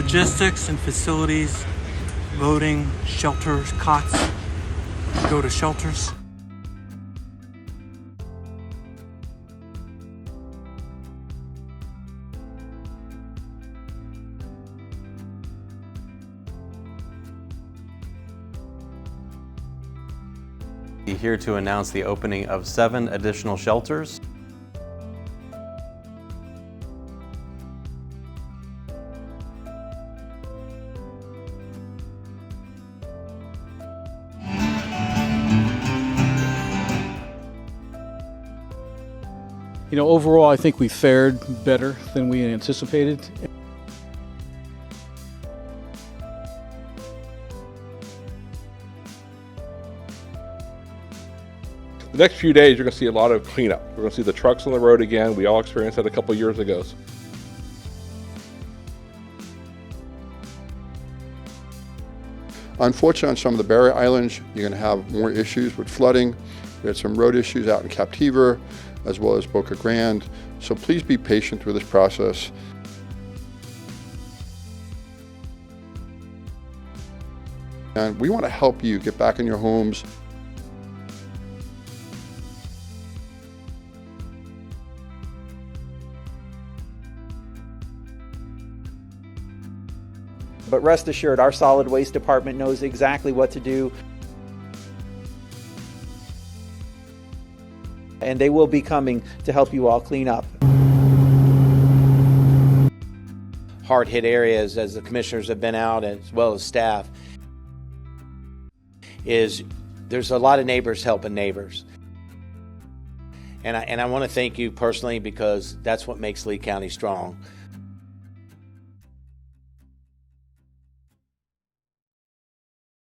logistics and facilities, voting, shelters, cots, go to shelters. Here to announce the opening of 7 additional shelters. You know, overall, I think we fared better than we anticipated. The next few days, you're going to see a lot of cleanup. We're going to see the trucks on the road again. We all experienced that a couple years ago. Unfortunately, on some of the barrier islands, you're going to have more issues with flooding. We had some road issues out in Captiva, as well as Boca Grande. So please be patient through this process. And we want to help you get back in your homes. But rest assured, our solid waste department knows exactly what to do. And they will be coming to help you all clean up. Hard-hit areas, as the commissioners have been out, as well as staff, is there's a lot of neighbors helping neighbors. And I want to thank you personally, because that's what makes Lee County strong.